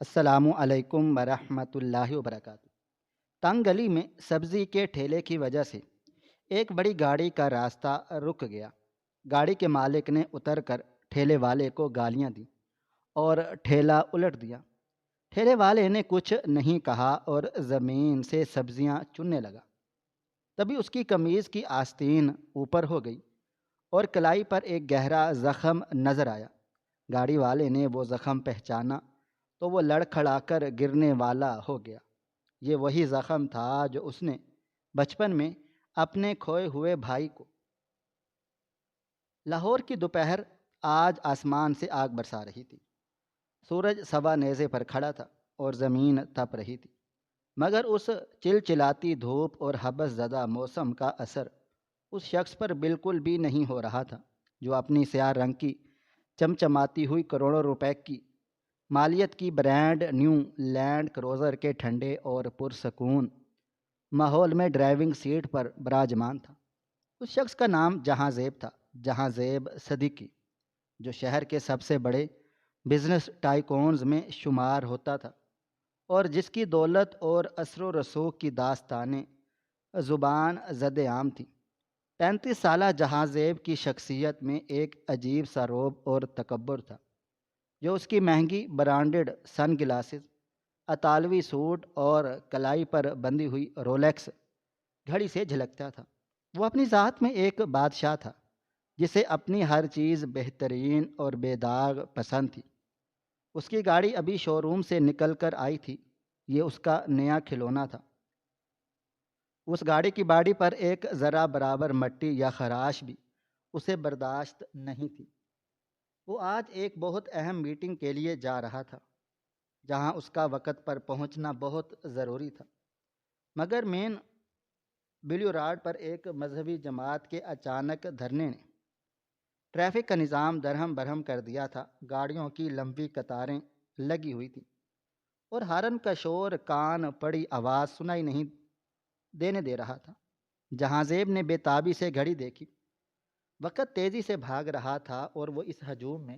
السلام علیکم ورحمۃ اللہ وبرکاتہ۔ تنگ گلی میں سبزی کے ٹھیلے کی وجہ سے ایک بڑی گاڑی کا راستہ رک گیا۔ گاڑی کے مالک نے اتر کر ٹھیلے والے کو گالیاں دیں اور ٹھیلا الٹ دیا۔ ٹھیلے والے نے کچھ نہیں کہا اور زمین سے سبزیاں چننے لگا۔ تبھی اس کی قمیض کی آستین اوپر ہو گئی اور کلائی پر ایک گہرا زخم نظر آیا۔ گاڑی والے نے وہ زخم پہچانا تو وہ لڑکھڑا کر گرنے والا ہو گیا۔ یہ وہی زخم تھا جو اس نے بچپن میں اپنے کھوئے ہوئے بھائی کو۔ لاہور کی دوپہر آج آسمان سے آگ برسا رہی تھی۔ سورج سوا نیزے پر کھڑا تھا اور زمین تپ رہی تھی، مگر اس چلچلاتی دھوپ اور حبس زدہ موسم کا اثر اس شخص پر بالکل بھی نہیں ہو رہا تھا جو اپنی سیاہ رنگ کی چمچماتی ہوئی کروڑوں روپے کی مالیت کی برانڈ نیو لینڈ کروزر کے ٹھنڈے اور پرسکون ماحول میں ڈرائیونگ سیٹ پر براجمان تھا۔ اس شخص کا نام جہاں زیب تھا، جہاں زیب صدیقی، جو شہر کے سب سے بڑے بزنس ٹائکونز میں شمار ہوتا تھا اور جس کی دولت اور اثر و رسوخ کی داستانیں زبان زد عام تھیں۔ 35 سالہ جہاں زیب کی شخصیت میں ایک عجیب سا رعب اور تکبر تھا جو اس کی مہنگی برانڈڈ سن گلاسز، اطالوی سوٹ اور کلائی پر بندھی ہوئی رولیکس گھڑی سے جھلکتا تھا۔ وہ اپنی ذات میں ایک بادشاہ تھا جسے اپنی ہر چیز بہترین اور بے داغ پسند تھی۔ اس کی گاڑی ابھی شو روم سے نکل کر آئی تھی۔ یہ اس کا نیا کھلونا تھا۔ اس گاڑی کی باڈی پر ایک ذرا برابر مٹی یا خراش بھی اسے برداشت نہیں تھی۔ وہ آج ایک بہت اہم میٹنگ کے لیے جا رہا تھا جہاں اس کا وقت پر پہنچنا بہت ضروری تھا، مگر مین بلیو راڈ پر ایک مذہبی جماعت کے اچانک دھرنے نے ٹریفک کا نظام درہم برہم کر دیا تھا۔ گاڑیوں کی لمبی قطاریں لگی ہوئی تھیں اور ہارن کا شور کان پڑی آواز سنائی نہیں دینے دے رہا تھا۔ جہاں زیب نے بے تابی سے گھڑی دیکھی۔ وقت تیزی سے بھاگ رہا تھا اور وہ اس ہجوم میں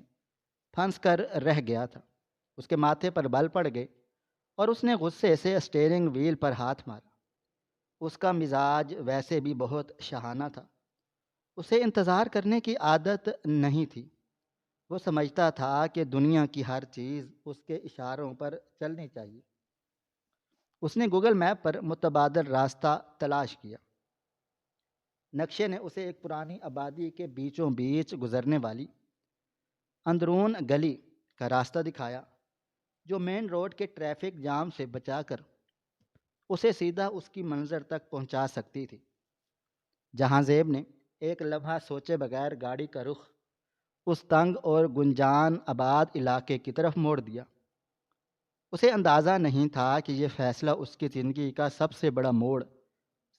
پھنس کر رہ گیا تھا۔ اس کے ماتھے پر بل پڑ گئے اور اس نے غصے سے اسٹیئرنگ وہیل پر ہاتھ مارا۔ اس کا مزاج ویسے بھی بہت شاہانہ تھا۔ اسے انتظار کرنے کی عادت نہیں تھی۔ وہ سمجھتا تھا کہ دنیا کی ہر چیز اس کے اشاروں پر چلنی چاہیے۔ اس نے گوگل میپ پر متبادل راستہ تلاش کیا۔ نقشے نے اسے ایک پرانی آبادی کے بیچوں بیچ گزرنے والی اندرون گلی کا راستہ دکھایا جو مین روڈ کے ٹریفک جام سے بچا کر اسے سیدھا اس کی منزل تک پہنچا سکتی تھی۔ جہاں زیب نے ایک لمحہ سوچے بغیر گاڑی کا رخ اس تنگ اور گنجان آباد علاقے کی طرف موڑ دیا۔ اسے اندازہ نہیں تھا کہ یہ فیصلہ اس کی زندگی کا سب سے بڑا موڑ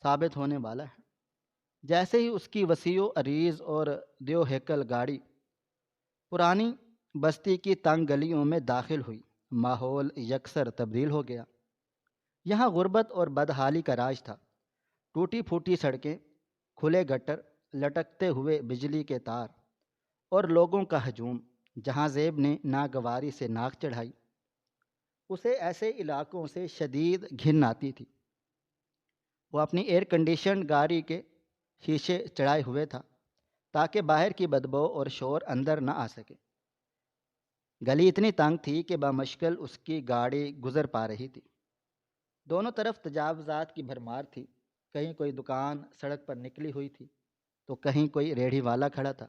ثابت ہونے والا ہے۔ جیسے ہی اس کی وسیع و عریض اور دیو ہیکل گاڑی پرانی بستی کی تنگ گلیوں میں داخل ہوئی، ماحول یکسر تبدیل ہو گیا۔ یہاں غربت اور بدحالی کا راج تھا۔ ٹوٹی پھوٹی سڑکیں، کھلے گٹر، لٹکتے ہوئے بجلی کے تار اور لوگوں کا ہجوم۔ جہاں زیب نے ناگواری سے ناک چڑھائی۔ اسے ایسے علاقوں سے شدید گھن آتی تھی۔ وہ اپنی ایئر کنڈیشنڈ گاڑی کے شیشے چڑھائے ہوئے تھا تاکہ باہر کی بدبو اور شور اندر نہ آ سکے۔ گلی اتنی تنگ تھی کہ بامشکل اس کی گاڑی گزر پا رہی تھی۔ دونوں طرف تجاوزات کی بھرمار تھی۔ کہیں کوئی دکان سڑک پر نکلی ہوئی تھی تو کہیں کوئی ریڑھی والا کھڑا تھا۔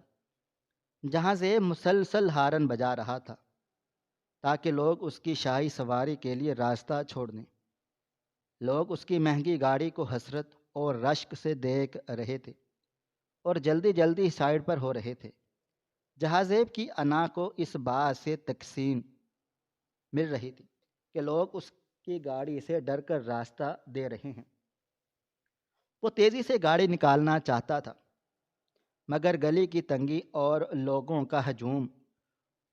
جہاں زیب مسلسل ہارن بجا رہا تھا تاکہ لوگ اس کی شاہی سواری کے لیے راستہ چھوڑ دیں۔ لوگ اس کی مہنگی گاڑی کو حسرت اور رشک سے دیکھ رہے تھے اور جلدی جلدی سائڈ پر ہو رہے تھے۔ جہاں زیب کی انا کو اس بات سے تقسیم مل رہی تھی کہ لوگ اس کی گاڑی سے ڈر کر راستہ دے رہے ہیں۔ وہ تیزی سے گاڑی نکالنا چاہتا تھا، مگر گلی کی تنگی اور لوگوں کا ہجوم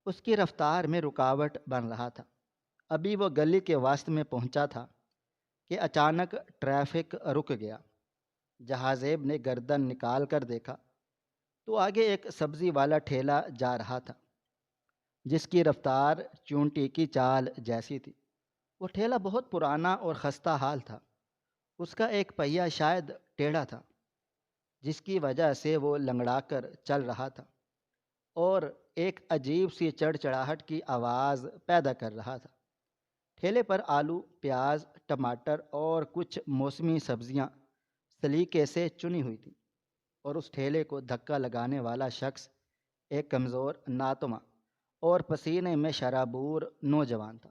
اس کی رفتار میں رکاوٹ بن رہا تھا۔ ابھی وہ گلی کے وسط میں پہنچا تھا کہ اچانک ٹریفک رک گیا۔ جہاں زیب نے گردن نکال کر دیکھا تو آگے ایک سبزی والا ٹھیلا جا رہا تھا۔ جس کی رفتار چونٹی کی چال جیسی تھی۔ وہ ٹھیلا بہت پرانا اور خستہ حال تھا۔ اس کا ایک پہیا شاید ٹیڑھا تھا، جس کی وجہ سے وہ لنگڑا کر چل رہا تھا اور ایک عجیب سی چڑچڑاہٹ کی آواز پیدا کر رہا تھا۔ ٹھیلے پر آلو، پیاز، ٹماٹر اور کچھ موسمی سبزیاں سلیقے سے چنی ہوئی تھیں، اور اس ٹھیلے کو دھکا لگانے والا شخص ایک کمزور، ناتواں اور پسینے میں شرابور نوجوان تھا،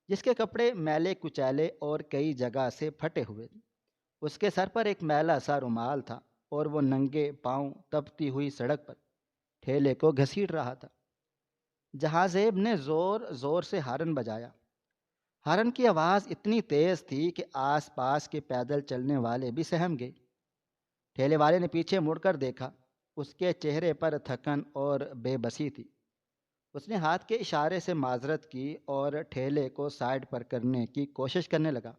جس کے کپڑے میلے کچیلے اور کئی جگہ سے پھٹے ہوئے تھے۔ اس کے سر پر ایک میلا سا رومال تھا اور وہ ننگے پاؤں تپتی ہوئی سڑک پر ٹھیلے کو گھسیٹ رہا تھا۔ جہاں زیب نے زور زور سے ہارن بجایا۔ ہارن کی آواز اتنی تیز تھی کہ آس پاس کے پیدل چلنے والے بھی سہم گئے۔ ٹھیلے والے نے پیچھے مڑ کر دیکھا۔ اس کے چہرے پر تھکن اور بے بسی تھی۔ اس نے ہاتھ کے اشارے سے معذرت کی اور ٹھیلے کو سائڈ پر کرنے کی کوشش کرنے لگا،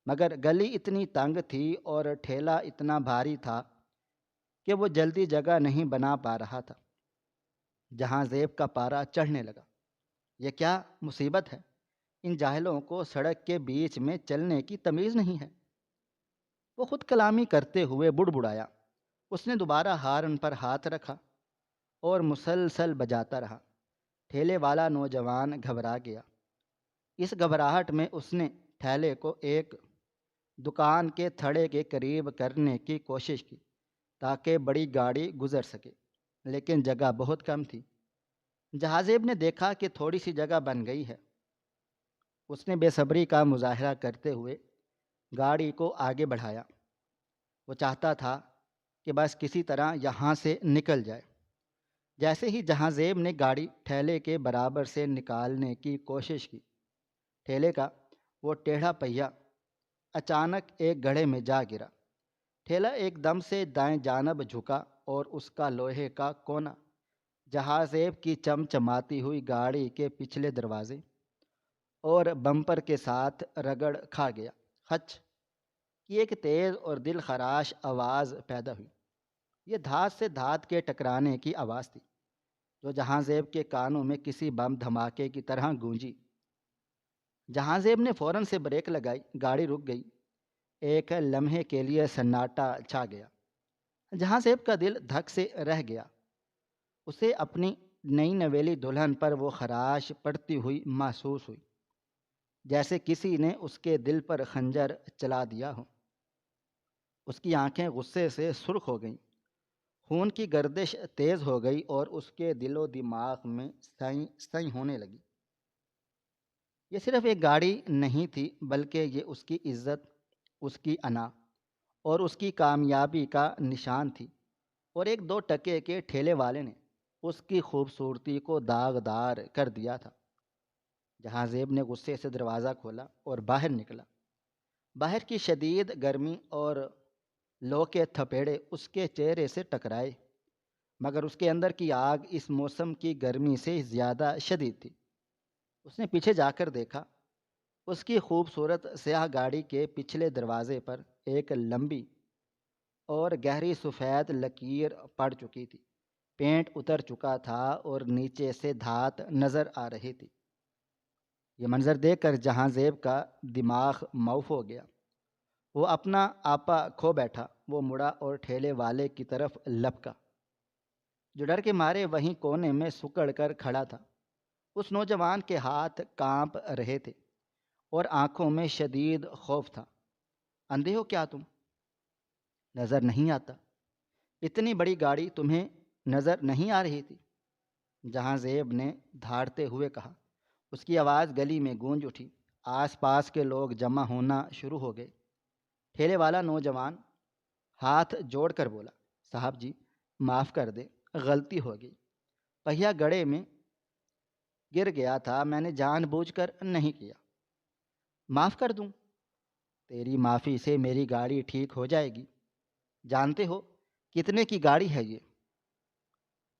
مگر گلی اتنی تنگ تھی اور ٹھیلا اتنا بھاری تھا کہ وہ جلدی جگہ نہیں بنا پا رہا تھا۔ جہاں زیب کا پارا چڑھنے لگا۔ یہ کیا مصیبت ہے! ان جاہلوں کو سڑک کے بیچ میں چلنے کی تمیز نہیں ہے۔ وہ خود کلامی کرتے ہوئے بڑبڑایا۔ اس نے دوبارہ ہارن پر ہاتھ رکھا اور مسلسل بجاتا رہا۔ ٹھیلے والا نوجوان گھبرا گیا۔ اس گھبراہٹ میں اس نے ٹھیلے کو ایک دکان کے تھڑے کے قریب کرنے کی کوشش کی تاکہ بڑی گاڑی گزر سکے، لیکن جگہ بہت کم تھی۔ جہازیب نے دیکھا کہ تھوڑی سی جگہ بن گئی ہے۔ اس نے بے صبری کا مظاہرہ کرتے ہوئے گاڑی کو آگے بڑھایا۔ وہ چاہتا تھا کہ بس کسی طرح یہاں سے نکل جائے۔ جیسے ہی جہاں زیب نے گاڑی ٹھیلے کے برابر سے نکالنے کی کوشش کی، ٹھیلے کا وہ ٹیڑھا پہیا اچانک ایک گڑھے میں جا گرا۔ ٹھیلا ایک دم سے دائیں جانب جھکا اور اس کا لوہے کا کونا جہاں زیب کی چمچماتی ہوئی گاڑی کے پچھلے دروازے اور بمپر کے ساتھ رگڑ کھا گیا۔ خچ کی ایک تیز اور دل خراش آواز پیدا ہوئی۔ یہ دھات سے دھات کے ٹکرانے کی آواز تھی، جو جہاں زیب کے کانوں میں کسی بم دھماکے کی طرح گونجی۔ جہاں زیب نے فوراً سے بریک لگائی۔ گاڑی رک گئی۔ ایک لمحے کے لیے سناٹا چھا گیا۔ جہاں زیب کا دل دھک سے رہ گیا۔ اسے اپنی نئی نویلی دلہن پر وہ خراش پڑتی ہوئی محسوس ہوئی، جیسے کسی نے اس کے دل پر خنجر چلا دیا ہو۔ اس کی آنکھیں غصے سے سرخ ہو گئیں، خون کی گردش تیز ہو گئی اور اس کے دل و دماغ میں سائیں سائیں ہونے لگی۔ یہ صرف ایک گاڑی نہیں تھی، بلکہ یہ اس کی عزت، اس کی انا اور اس کی کامیابی کا نشان تھی، اور ایک دو ٹکے کے ٹھیلے والے نے اس کی خوبصورتی کو داغدار کر دیا تھا۔ جہاں زیب نے غصے سے دروازہ کھولا اور باہر نکلا۔ باہر کی شدید گرمی اور لو کے تھپیڑے اس کے چہرے سے ٹکرائے، مگر اس کے اندر کی آگ اس موسم کی گرمی سے زیادہ شدید تھی۔ اس نے پیچھے جا کر دیکھا۔ اس کی خوبصورت سیاہ گاڑی کے پچھلے دروازے پر ایک لمبی اور گہری سفید لکیر پڑ چکی تھی۔ پینٹ اتر چکا تھا اور نیچے سے دھات نظر آ رہی تھی۔ یہ منظر دیکھ کر جہاں زیب کا دماغ معاف ہو گیا۔ وہ اپنا آپا کھو بیٹھا۔ وہ مڑا اور ٹھیلے والے کی طرف لپکا، جو ڈر کے مارے وہیں کونے میں سکڑ کر کھڑا تھا۔ اس نوجوان کے ہاتھ کانپ رہے تھے اور آنکھوں میں شدید خوف تھا۔ اندھے ہو کیا تم؟ نظر نہیں آتا؟ اتنی بڑی گاڑی تمہیں نظر نہیں آ رہی تھی؟ جہاں زیب نے دھاڑتے ہوئے کہا۔ اس کی آواز گلی میں گونج اٹھی۔ آس پاس کے لوگ جمع ہونا شروع ہو گئے۔ ٹھیلے والا نوجوان ہاتھ جوڑ کر بولا، صاحب جی معاف کر دیں، غلطی ہو گئی۔ پہیا گڑھے میں گر گیا تھا، میں نے جان بوجھ کر نہیں کیا۔ معاف کر دوں؟ تیری معافی سے میری گاڑی ٹھیک ہو جائے گی۔ جانتے ہو کتنے کی گاڑی ہے یہ؟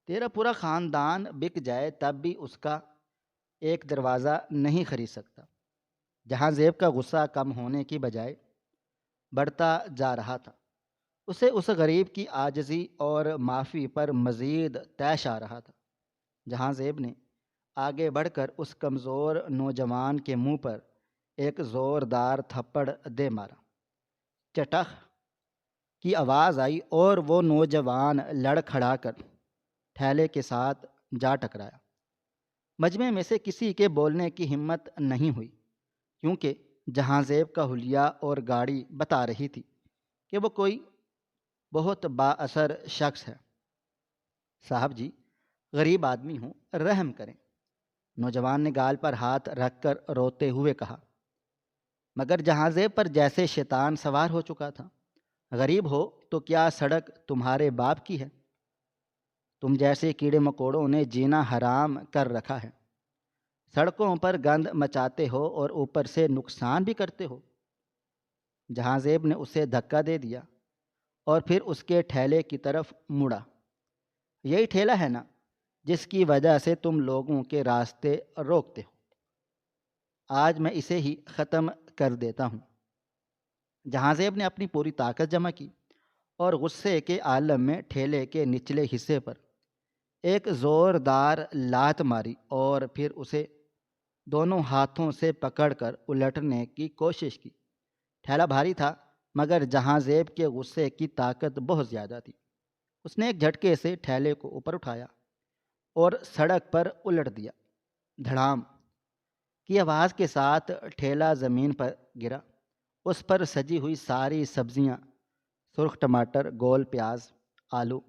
تیرا پورا خاندان بک جائے تب بھی اس کا ایک دروازہ نہیں خرید سکتا۔ جہاں زیب کا غصہ کم ہونے کی بجائے بڑھتا جا رہا تھا۔ اسے اس غریب کی عاجزی اور معافی پر مزید طیش آ رہا تھا۔ جہاں زیب نے آگے بڑھ کر اس کمزور نوجوان کے منہ پر ایک زوردار تھپڑ دے مارا۔ چٹخ کی آواز آئی اور وہ نوجوان لڑ کھڑا کر ٹھیلے کے ساتھ جا ٹکرایا۔ مجمع میں سے کسی کے بولنے کی ہمت نہیں ہوئی، کیونکہ جہاں زیب کا حلیہ اور گاڑی بتا رہی تھی کہ وہ کوئی بہت با اثر شخص ہے۔ صاحب جی، غریب آدمی ہوں، رحم کریں، نوجوان نے گال پر ہاتھ رکھ کر روتے ہوئے کہا۔ مگر جہاں زیب پر جیسے شیطان سوار ہو چکا تھا۔ غریب ہو تو کیا سڑک تمہارے باپ کی ہے؟ تم جیسے کیڑے مکوڑوں نے جینا حرام کر رکھا ہے۔ سڑکوں پر گند مچاتے ہو اور اوپر سے نقصان بھی کرتے ہو۔ جہاں زیب نے اسے دھکا دے دیا اور پھر اس کے ٹھیلے کی طرف مڑا۔ یہی ٹھیلا ہے نا جس کی وجہ سے تم لوگوں کے راستے روکتے ہو؟ آج میں اسے ہی ختم کر دیتا ہوں۔ جہاں زیب نے اپنی پوری طاقت جمع کی اور غصے کے عالم میں ٹھیلے کے نچلے حصے پر ایک زوردار لات ماری اور پھر اسے دونوں ہاتھوں سے پکڑ کر الٹنے کی کوشش کی۔ ٹھیلا بھاری تھا، مگر جہاں زیب کے غصے کی طاقت بہت زیادہ تھی۔ اس نے ایک جھٹکے سے ٹھیلے کو اوپر اٹھایا اور سڑک پر الٹ دیا۔ دھڑام کی آواز کے ساتھ ٹھیلا زمین پر گرا۔ اس پر سجی ہوئی ساری سبزیاں، سرخ ٹماٹر، گول پیاز، آلو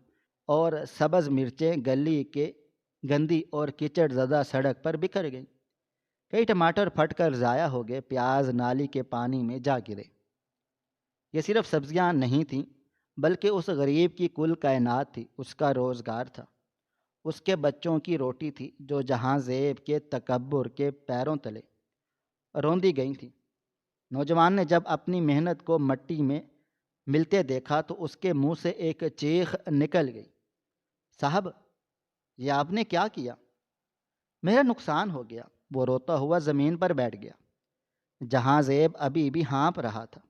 اور سبز مرچیں گلی کے گندی اور کیچڑ زدہ سڑک پر بکھر گئیں۔ کئی ٹماٹر پھٹ کر ضائع ہو گئے، پیاز نالی کے پانی میں جا گرے۔ یہ صرف سبزیاں نہیں تھیں، بلکہ اس غریب کی کل کائنات تھی، اس کا روزگار تھا، اس کے بچوں کی روٹی تھی، جو جہاں زیب کے تکبر کے پیروں تلے روندی گئی تھی۔ نوجوان نے جب اپنی محنت کو مٹی میں ملتے دیکھا تو اس کے منہ سے ایک چیخ نکل گئی۔ صاحب، یہ آپ نے کیا کیا؟ میرا نقصان ہو گیا۔ وہ روتا ہوا زمین پر بیٹھ گیا۔ جہاں زیب ابھی بھی ہانپ رہا تھا۔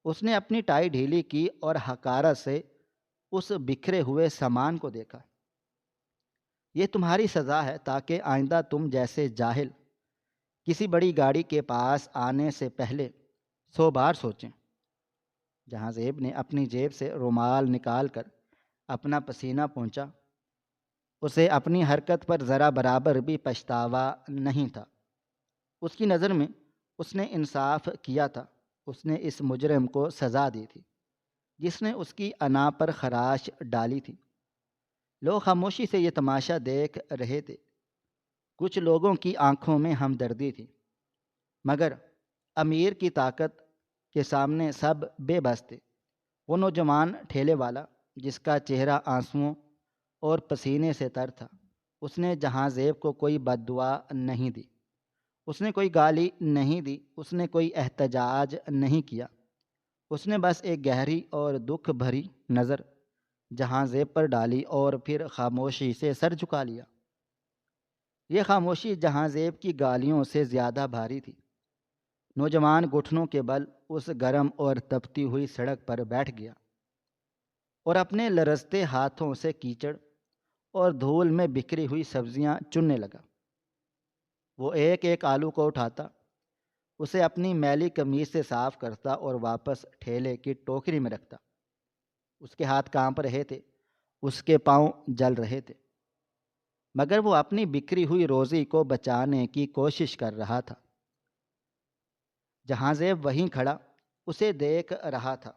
اس نے اپنی ٹائی ڈھیلی کی اور حقارت سے اس بکھرے ہوئے سامان کو دیکھا۔ یہ تمہاری سزا ہے تاکہ آئندہ تم جیسے جاہل کسی بڑی گاڑی کے پاس آنے سے پہلے 100 بار سوچیں۔ جہاں زیب نے اپنی جیب سے رومال نکال کر اپنا پسینہ پونچھا۔ اسے اپنی حرکت پر ذرا برابر بھی پچھتاوا نہیں تھا۔ اس کی نظر میں اس نے انصاف کیا تھا۔ اس نے اس مجرم کو سزا دی تھی جس نے اس کی انا پر خراش ڈالی تھی۔ لوگ خاموشی سے یہ تماشا دیکھ رہے تھے۔ کچھ لوگوں کی آنکھوں میں ہمدردی تھی، مگر امیر کی طاقت کے سامنے سب بے بس تھے۔ وہ نوجوان ٹھیلے والا جس کا چہرہ آنسوؤں اور پسینے سے تر تھا، اس نے جہاں زیب کو کوئی بد دعا نہیں دی، اس نے کوئی گالی نہیں دی، اس نے کوئی احتجاج نہیں کیا۔ اس نے بس ایک گہری اور دکھ بھری نظر جہاں زیب پر ڈالی اور پھر خاموشی سے سر جھکا لیا۔ یہ خاموشی جہاں زیب کی گالیوں سے زیادہ بھاری تھی۔ نوجوان گھٹنوں کے بل اس گرم اور تپتی ہوئی سڑک پر بیٹھ گیا اور اپنے لرزتے ہاتھوں سے کیچڑ اور دھول میں بکھری ہوئی سبزیاں چننے لگا۔ وہ ایک ایک آلو کو اٹھاتا، اسے اپنی میلی قمیض سے صاف کرتا اور واپس ٹھیلے کی ٹوکری میں رکھتا۔ اس کے ہاتھ کانپ رہے تھے، اس کے پاؤں جل رہے تھے، مگر وہ اپنی بکھری ہوئی روزی کو بچانے کی کوشش کر رہا تھا۔ جہاں زیب وہیں کھڑا اسے دیکھ رہا تھا۔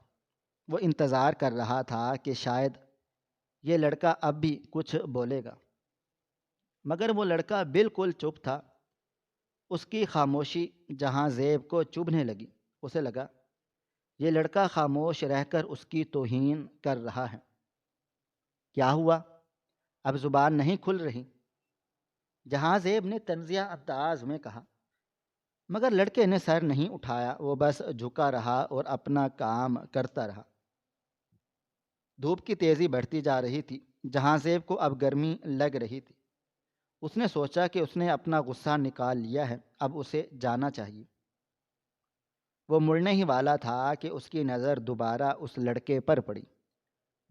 وہ انتظار کر رہا تھا کہ شاید یہ لڑکا اب بھی کچھ بولے گا، مگر وہ لڑکا بالکل چپ تھا۔ اس کی خاموشی جہاں زیب کو چبھنے لگی۔ اسے لگا یہ لڑکا خاموش رہ کر اس کی توہین کر رہا ہے۔ کیا ہوا؟ اب زبان نہیں کھل رہی، جہاں زیب نے طنزیہ انداز میں کہا، مگر لڑکے نے سر نہیں اٹھایا۔ وہ بس جھکا رہا اور اپنا کام کرتا رہا۔ دھوپ کی تیزی بڑھتی جا رہی تھی۔ جہاں زیب کو اب گرمی لگ رہی تھی۔ اس نے سوچا کہ اس نے اپنا غصہ نکال لیا ہے، اب اسے جانا چاہیے۔ وہ مڑنے ہی والا تھا کہ اس کی نظر دوبارہ اس لڑکے پر پڑی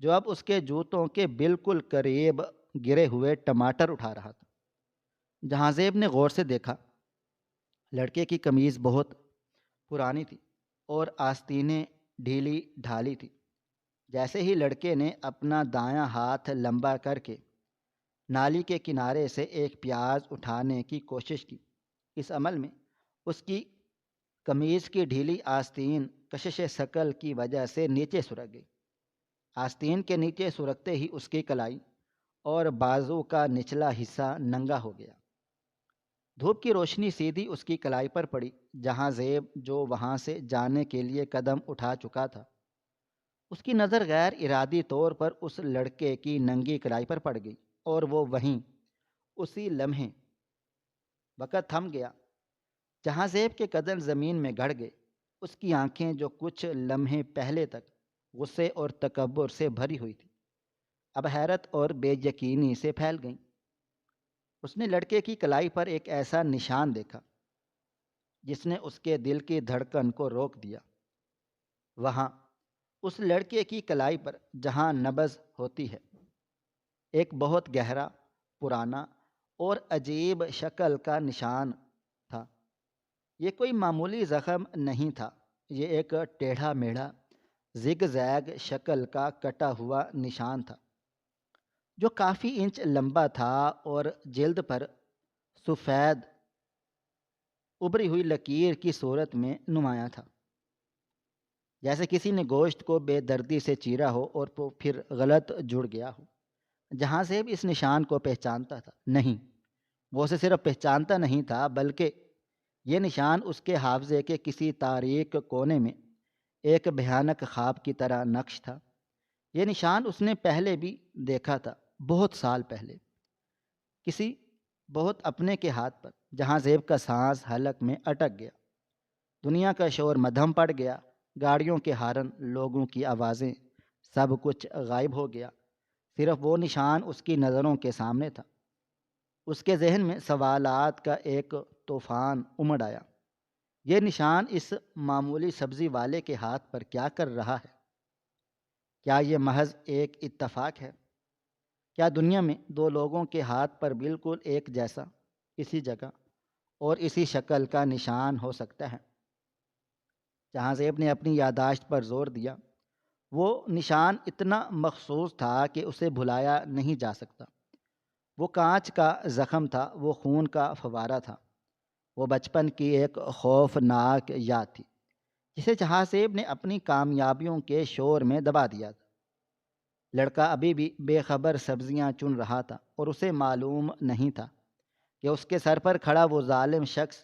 جو اب اس کے جوتوں کے بالکل قریب گرے ہوئے ٹماٹر اٹھا رہا تھا۔ جہاں زیب نے غور سے دیکھا، لڑکے کی قمیض بہت پرانی تھی اور آستینیں ڈھیلی ڈھالی تھی۔ جیسے ہی لڑکے نے اپنا دایاں ہاتھ لمبا کر کے نالی کے کنارے سے ایک پیاز اٹھانے کی کوشش کی، اس عمل میں اس کی قمیض کی ڈھیلی آستین کشش شکل کی وجہ سے نیچے سرک گئی۔ آستین کے نیچے سرکتے ہی اس کی کلائی اور بازو کا نچلا حصہ ننگا ہو گیا۔ دھوپ کی روشنی سیدھی اس کی کلائی پر پڑی۔ جہاں زیب جو وہاں سے جانے کے لیے قدم اٹھا چکا تھا، اس کی نظر غیر ارادی طور پر اس لڑکے کی ننگی کلائی پر پڑ گئی، اور وہ وہیں اسی لمحے وقت تھم گیا۔ جہاں زیب کے قدم زمین میں گڑ گئے، اس کی آنکھیں جو کچھ لمحے پہلے تک غصے اور تکبر سے بھری ہوئی تھی، اب حیرت اور بے یقینی سے پھیل گئیں۔ اس نے لڑکے کی کلائی پر ایک ایسا نشان دیکھا جس نے اس کے دل کی دھڑکن کو روک دیا۔ وہاں اس لڑکے کی کلائی پر جہاں نبض ہوتی ہے، ایک بہت گہرا، پرانا اور عجیب شکل کا نشان تھا۔ یہ کوئی معمولی زخم نہیں تھا، یہ ایک ٹیڑھا میڑھا زگ زیگ شکل کا کٹا ہوا نشان تھا جو کافی انچ لمبا تھا اور جلد پر سفید ابری ہوئی لکیر کی صورت میں نمایاں تھا، جیسے کسی نے گوشت کو بے دردی سے چیرا ہو اور وہ پھر غلط جڑ گیا ہو۔ جہاں سے بھی اس نشان کو پہچانتا تھا، نہیں، وہ اسے صرف پہچانتا نہیں تھا بلکہ یہ نشان اس کے حافظے کے کسی تاریک کونے میں ایک بھیانک خواب کی طرح نقش تھا۔ یہ نشان اس نے پہلے بھی دیکھا تھا، بہت سال پہلے، کسی بہت اپنے کے ہاتھ پر۔ جہاں زیب کا سانس حلق میں اٹک گیا، دنیا کا شور مدھم پڑ گیا، گاڑیوں کے ہارن، لوگوں کی آوازیں، سب کچھ غائب ہو گیا، صرف وہ نشان اس کی نظروں کے سامنے تھا۔ اس کے ذہن میں سوالات کا ایک طوفان امڑ آیا۔ یہ نشان اس معمولی سبزی والے کے ہاتھ پر کیا کر رہا ہے؟ کیا یہ محض ایک اتفاق ہے؟ کیا دنیا میں دو لوگوں کے ہاتھ پر بالکل ایک جیسا، اسی جگہ اور اسی شکل کا نشان ہو سکتا ہے؟ جہاں زیب نے اپنی یادداشت پر زور دیا۔ وہ نشان اتنا مخصوص تھا کہ اسے بھلایا نہیں جا سکتا۔ وہ کانچ کا زخم تھا، وہ خون کا فوارہ تھا، وہ بچپن کی ایک خوفناک یاد تھی جسے جہاں زیب نے اپنی کامیابیوں کے شور میں دبا دیا تھا۔ لڑکا ابھی بھی بے خبر سبزیاں چن رہا تھا، اور اسے معلوم نہیں تھا کہ اس کے سر پر کھڑا وہ ظالم شخص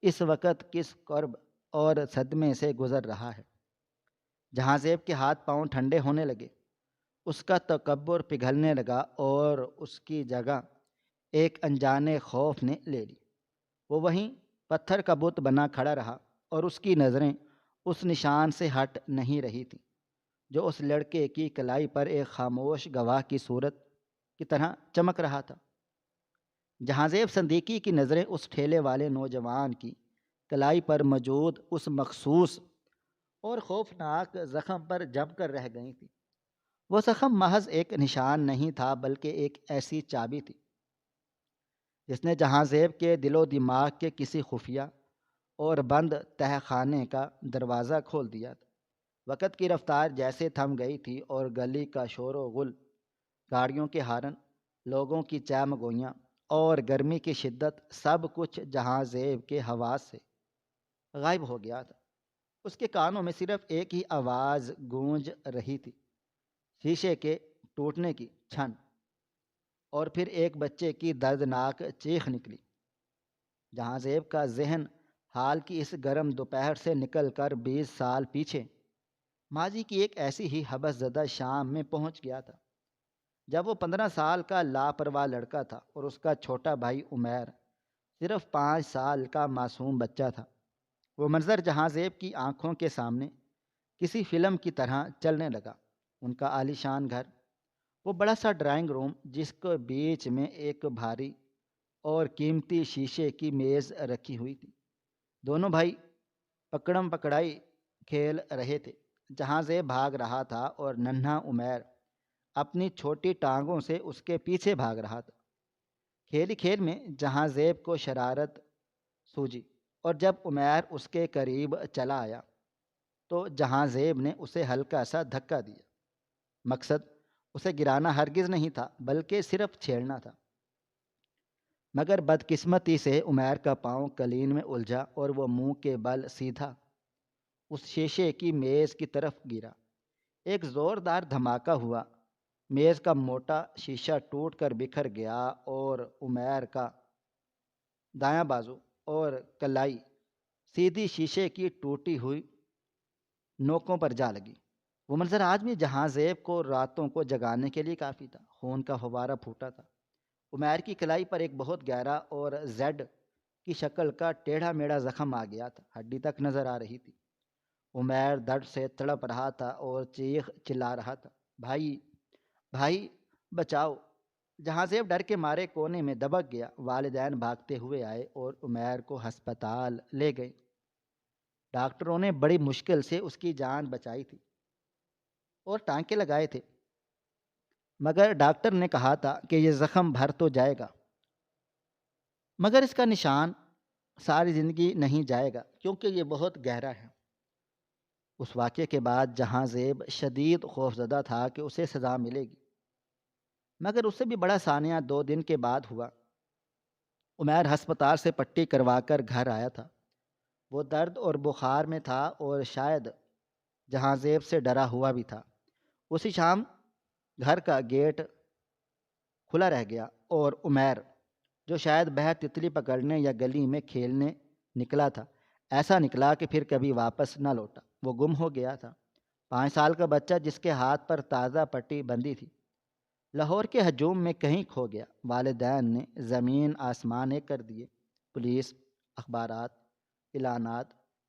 اس وقت کس کرب اور صدمے سے گزر رہا ہے۔ جہاں زیب کے ہاتھ پاؤں ٹھنڈے ہونے لگے، اس کا تکبر پگھلنے لگا اور اس کی جگہ ایک انجانے خوف نے لے لی۔ وہ وہیں پتھر کا بت بنا کھڑا رہا، اور اس کی نظریں اس نشان سے ہٹ نہیں رہی تھیں جو اس لڑکے کی کلائی پر ایک خاموش گواہ کی صورت کی طرح چمک رہا تھا۔ جہاں زیب صدیقی کی نظریں اس ٹھیلے والے نوجوان کی کلائی پر موجود اس مخصوص اور خوفناک زخم پر جم کر رہ گئی تھی۔ وہ زخم محض ایک نشان نہیں تھا بلکہ ایک ایسی چابی تھی جس نے جہاں زیب کے دل و دماغ کے کسی خفیہ اور بند تہہ خانے کا دروازہ کھول دیا تھا۔ وقت کی رفتار جیسے تھم گئی تھی، اور گلی کا شور و غل، گاڑیوں کے ہارن، لوگوں کی چہم گوئیاں اور گرمی کی شدت، سب کچھ جہاں زیب کے حواس سے غائب ہو گیا تھا۔ اس کے کانوں میں صرف ایک ہی آواز گونج رہی تھی، شیشے کے ٹوٹنے کی چھن، اور پھر ایک بچے کی دردناک چیخ نکلی۔ جہاں زیب کا ذہن حال کی اس گرم دوپہر سے نکل کر 20 سال پیچھے ماضی کی ایک ایسی ہی حبس زدہ شام میں پہنچ گیا تھا جب وہ 15 سال کا لاپرواہ لڑکا تھا اور اس کا چھوٹا بھائی عمیر صرف 5 سال کا معصوم بچہ تھا۔ وہ منظر جہاں زیب کی آنکھوں کے سامنے کسی فلم کی طرح چلنے لگا۔ ان کا عالیشان گھر، وہ بڑا سا ڈرائنگ روم جس کے بیچ میں ایک بھاری اور قیمتی شیشے کی میز رکھی ہوئی تھی۔ دونوں بھائی پکڑم پکڑائی کھیل رہے تھے۔ جہاں زیب بھاگ رہا تھا اور ننھا عمیر اپنی چھوٹی ٹانگوں سے اس کے پیچھے بھاگ رہا تھا۔ کھیل ہی کھیل میں جہاں زیب کو شرارت سوجی اور جب عمیر اس کے قریب چلا آیا تو جہاں زیب نے اسے ہلکا سا دھکا دیا۔ مقصد اسے گرانا ہرگز نہیں تھا بلکہ صرف چھیڑنا تھا، مگر بدقسمتی سے عمیر کا پاؤں کلین میں الجھا اور وہ منہ کے بل سیدھا اس شیشے کی میز کی طرف گرا۔ ایک زوردار دھماکہ ہوا، میز کا موٹا شیشہ ٹوٹ کر بکھر گیا اور عمیر کا دایاں بازو اور کلائی سیدھی شیشے کی ٹوٹی ہوئی نوکوں پر جا لگی۔ وہ منظر آج بھی جہاں زیب کو راتوں کو جگانے کے لیے کافی تھا۔ خون کا فوارہ پھوٹا تھا۔ عمیر کی کلائی پر ایک بہت گہرا اور زیڈ کی شکل کا ٹیڑھا میڑھا زخم آ گیا تھا، ہڈی تک نظر آ رہی تھی۔ عمیر درد سے تڑپ رہا تھا اور چیخ چلا رہا تھا، بھائی بھائی بچاؤ! جہاں زیب ڈر کے مارے کونے میں دبک گیا۔ والدین بھاگتے ہوئے آئے اور عمیر کو ہسپتال لے گئے۔ ڈاکٹروں نے بڑی مشکل سے اس کی جان بچائی تھی اور ٹانکے لگائے تھے، مگر ڈاکٹر نے کہا تھا کہ یہ زخم بھر تو جائے گا مگر اس کا نشان ساری زندگی نہیں جائے گا کیونکہ یہ بہت گہرا ہے۔ اس واقعے کے بعد جہاں زیب شدید خوفزدہ تھا کہ اسے سزا ملے گی، مگر اس سے بھی بڑا سانیہ 2 دن کے بعد ہوا۔ عمیر ہسپتال سے پٹی کروا کر گھر آیا تھا۔ وہ درد اور بخار میں تھا اور شاید جہاں زیب سے ڈرا ہوا بھی تھا۔ اسی شام گھر کا گیٹ کھلا رہ گیا اور عمیر، جو شاید باہر تتلی پکڑنے یا گلی میں کھیلنے نکلا تھا، ایسا نکلا کہ پھر کبھی واپس نہ لوٹا۔ وہ گم ہو گیا تھا، 5 سال کا بچہ جس کے ہاتھ پر تازہ پٹی بندھی تھی، لاہور کے ہجوم میں کہیں کھو گیا۔ والدین نے زمین آسمان ایک کر دیے، پولیس، اخبارات، اعلانات،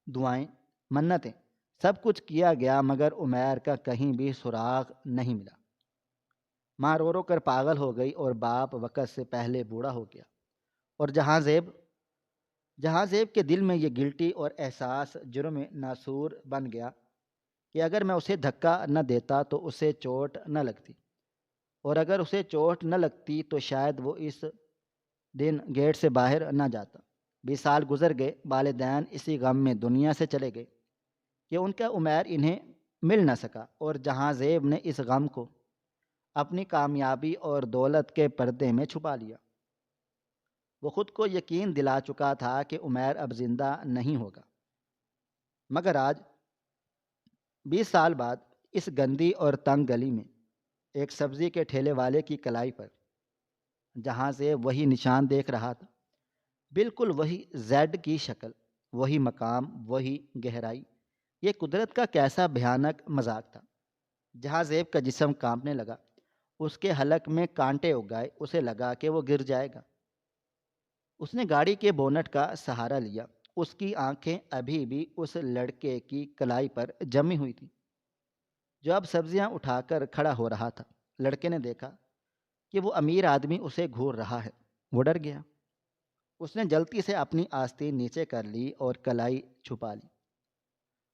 دعائیں، منتیں، سب کچھ کیا گیا مگر عمیر کا کہیں بھی سراغ نہیں ملا۔ ماں رو رو کر پاگل ہو گئی اور باپ وقت سے پہلے بوڑھا ہو گیا، اور جہاں زیب کے دل میں یہ گلٹی اور احساس جرم ناسور بن گیا کہ اگر میں اسے دھکا نہ دیتا تو اسے چوٹ نہ لگتی، اور اگر اسے چوٹ نہ لگتی تو شاید وہ اس دن گیٹ سے باہر نہ جاتا۔ 20 سال گزر گئے، والدین اسی غم میں دنیا سے چلے گئے کہ ان کا عمیر انہیں مل نہ سکا، اور جہاں زیب نے اس غم کو اپنی کامیابی اور دولت کے پردے میں چھپا لیا۔ وہ خود کو یقین دلا چکا تھا کہ عمیر اب زندہ نہیں ہوگا، مگر آج 20 سال بعد اس گندی اور تنگ گلی میں ایک سبزی کے ٹھیلے والے کی کلائی پر جہاں سے وہی نشان دیکھ رہا تھا، بالکل وہی زیڈ کی شکل، وہی مقام، وہی گہرائی۔ یہ قدرت کا کیسا بھیانک مذاق تھا۔ جہاں زیب کا جسم کانپنے لگا، اس کے حلق میں کانٹے اگ گئے، اسے لگا کہ وہ گر جائے گا۔ اس نے گاڑی کے بونٹ کا سہارا لیا۔ اس کی آنکھیں ابھی بھی اس لڑکے کی کلائی پر جمی ہوئی تھیں جو اب سبزیاں اٹھا کر کھڑا ہو رہا تھا۔ لڑکے نے دیکھا کہ وہ امیر آدمی اسے گھور رہا ہے۔ وہ ڈر گیا۔ اس نے جلدی سے اپنی آستین نیچے کر لی اور کلائی چھپا لی۔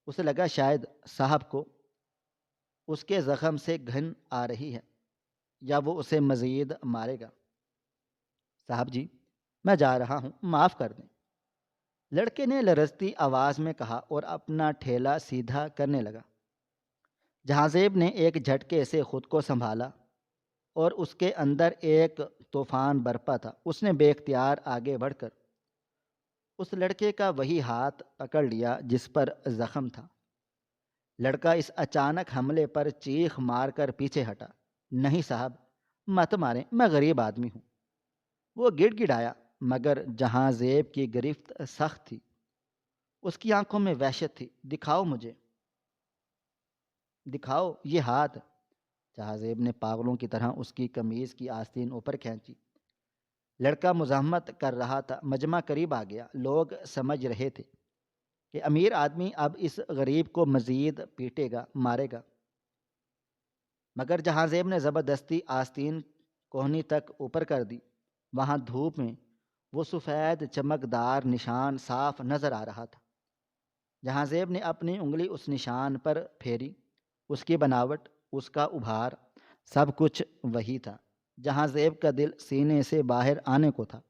اسے لگا شاید صاحب کو اس کے زخم سے گھن آ رہی ہے یا وہ اسے مزید مارے گا۔ صاحب جی، میں جا رہا ہوں، معاف کر دیں، لڑکے نے لرزتی آواز میں کہا اور اپنا ٹھیلا سیدھا کرنے لگا۔ جہاں زیب نے ایک جھٹکے سے خود کو سنبھالا اور اس کے اندر ایک طوفان برپا تھا۔ اس نے بے اختیار آگے بڑھ کر اس لڑکے کا وہی ہاتھ پکڑ لیا جس پر زخم تھا۔ لڑکا اس اچانک حملے پر چیخ مار کر پیچھے ہٹا۔ نہیں صاحب، مت ماریں، میں غریب آدمی ہوں۔ وہ گڑ گڑایا، مگر جہاں زیب کی گرفت سخت تھی، اس کی آنکھوں میں وحشت تھی۔ دکھاؤ مجھے، دکھاؤ یہ ہاتھ۔ جہاں زیب نے پاگلوں کی طرح اس کی قمیض کی آستین اوپر کھینچی۔ لڑکا مزاحمت کر رہا تھا۔ مجمع قریب آ گیا۔ لوگ سمجھ رہے تھے کہ امیر آدمی اب اس غریب کو مزید پیٹے گا، مارے گا، مگر جہاں زیب نے زبردستی آستین کوہنی تک اوپر کر دی۔ وہاں دھوپ میں وہ سفید چمکدار نشان صاف نظر آ رہا تھا۔ جہاں زیب نے اپنی انگلی اس نشان پر پھیری۔ اس کی بناوٹ، اس کا ابھار سب کچھ وہی تھا جہاں زیب کا دل سینے سے باہر آنے کو تھا۔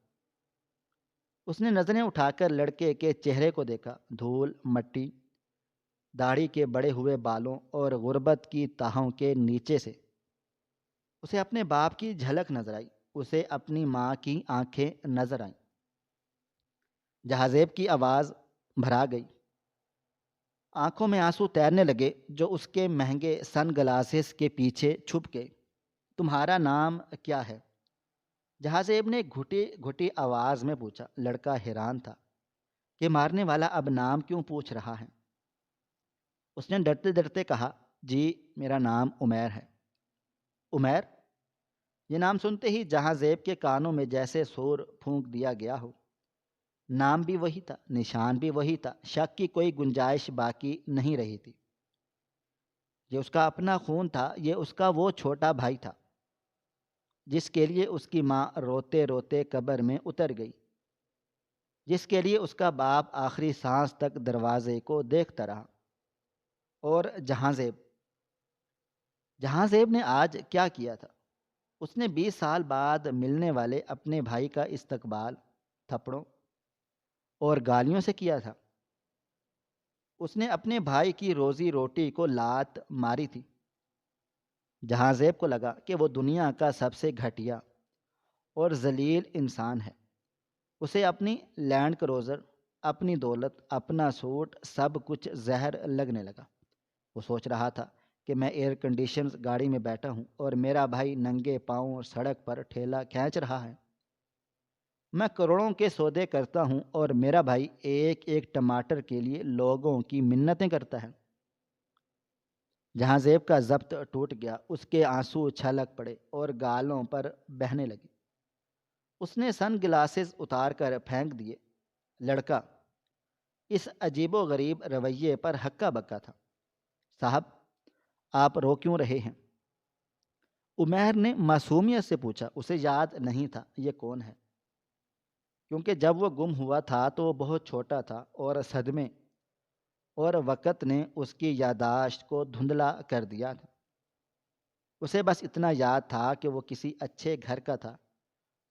اس نے نظریں اٹھا کر لڑکے کے چہرے کو دیکھا، دھول مٹی، داڑھی کے بڑے ہوئے بالوں اور غربت کی تہوں کے نیچے سے اسے اپنے باپ کی جھلک نظر آئی، اسے اپنی ماں کی آنکھیں نظر آئیں۔ جہازیب کی آواز بھرا گئی، آنکھوں میں آنسو تیرنے لگے جو اس کے مہنگے سن گلاسز کے پیچھے چھپ گئے۔ تمہارا نام کیا ہے؟ جہازیب نے گھٹی گھٹی آواز میں پوچھا۔ لڑکا حیران تھا کہ مارنے والا اب نام کیوں پوچھ رہا ہے۔ اس نے ڈرتے ڈرتے کہا، جی میرا نام عمیر ہے۔ عمیر؟ یہ نام سنتے ہی جہاں زیب کے کانوں میں جیسے سور پھونک دیا گیا ہو۔ نام بھی وہی تھا، نشان بھی وہی تھا، شک کی کوئی گنجائش باقی نہیں رہی تھی۔ یہ اس کا اپنا خون تھا، یہ اس کا وہ چھوٹا بھائی تھا جس کے لیے اس کی ماں روتے روتے قبر میں اتر گئی، جس کے لیے اس کا باپ آخری سانس تک دروازے کو دیکھتا رہا۔ اور جہاں زیب نے آج کیا کیا تھا؟ اس نے 20 سال بعد ملنے والے اپنے بھائی کا استقبال تھپڑوں اور گالیوں سے کیا تھا۔ اس نے اپنے بھائی کی روزی روٹی کو لات ماری تھی۔ جہاں زیب کو لگا کہ وہ دنیا کا سب سے گھٹیا اور ذلیل انسان ہے۔ اسے اپنی لینڈ کروزر، اپنی دولت، اپنا سوٹ، سب کچھ زہر لگنے لگا۔ وہ سوچ رہا تھا کہ میں ایئر کنڈیشنز گاڑی میں بیٹھا ہوں اور میرا بھائی ننگے پاؤں سڑک پر ٹھیلا کھینچ رہا ہے۔ میں کروڑوں کے سودے کرتا ہوں اور میرا بھائی ایک ایک ٹماٹر کے لیے لوگوں کی منتیں کرتا ہے۔ جہاں زیب کا ضبط ٹوٹ گیا، اس کے آنسو چھلک پڑے اور گالوں پر بہنے لگے۔ اس نے سن گلاسز اتار کر پھینک دیے۔ لڑکا اس عجیب و غریب رویے پر ہکا بکا تھا۔ صاحب، آپ رو کیوں رہے ہیں؟ عمیر نے معصومیت سے پوچھا۔ اسے یاد نہیں تھا یہ کون ہے، کیونکہ جب وہ گم ہوا تھا تو وہ بہت چھوٹا تھا اور صدمے اور وقت نے اس کی یادداشت کو دھندلا کر دیا تھا۔ اسے بس اتنا یاد تھا کہ وہ کسی اچھے گھر کا تھا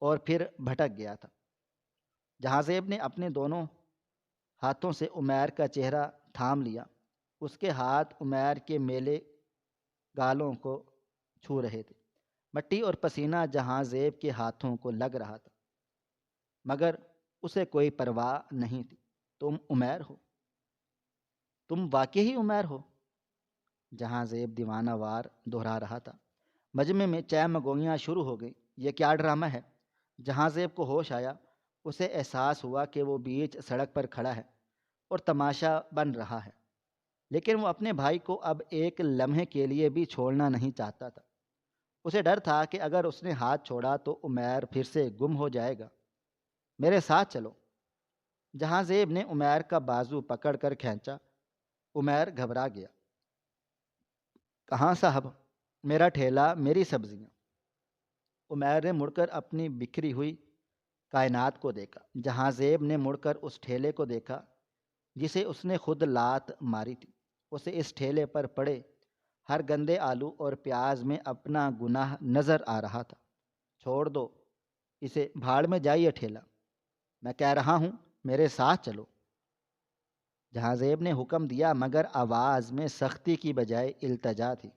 اور پھر بھٹک گیا تھا۔ جہاں زیب نے اپنے دونوں ہاتھوں سے عمیر کا چہرہ تھام لیا۔ اس کے ہاتھ عمیر کے میلے گالوں کو چھو رہے تھے۔ مٹی اور پسینہ جہاں زیب کے ہاتھوں کو لگ رہا تھا، مگر اسے کوئی پرواہ نہیں تھی۔ تم عمیر ہو؟ تم واقعی عمیر ہو؟ جہاں زیب دیوانہ وار دہرا رہا تھا۔ مجمع میں چہمگوئیاں شروع ہو گئیں۔ یہ کیا ڈرامہ ہے؟ جہاں زیب کو ہوش آیا، اسے احساس ہوا کہ وہ بیچ سڑک پر کھڑا ہے اور تماشا بن رہا ہے، لیکن وہ اپنے بھائی کو اب ایک لمحے کے لیے بھی چھوڑنا نہیں چاہتا تھا۔ اسے ڈر تھا کہ اگر اس نے ہاتھ چھوڑا تو عمیر پھر سے گم ہو جائے گا۔ میرے ساتھ چلو۔ جہاں زیب نے عمیر کا بازو پکڑ کر کھینچا۔ عمیر گھبرا گیا۔ کہاں صاحب؟ میرا ٹھیلا، میری سبزیاں۔ عمیر نے مڑ کر اپنی بکھری ہوئی کائنات کو دیکھا۔ جہاں زیب نے مڑ کر اس ٹھیلے کو دیکھا جسے اس نے خود لات ماری تھی۔ اسے اس ٹھیلے پر پڑے ہر گندے آلو اور پیاز میں اپنا گناہ نظر آ رہا تھا۔ چھوڑ دو اسے، بھاڑ میں جائیے ٹھیلا، میں کہہ رہا ہوں میرے ساتھ چلو۔ جہاں زیب نے حکم دیا، مگر آواز میں سختی کی بجائے التجا تھی۔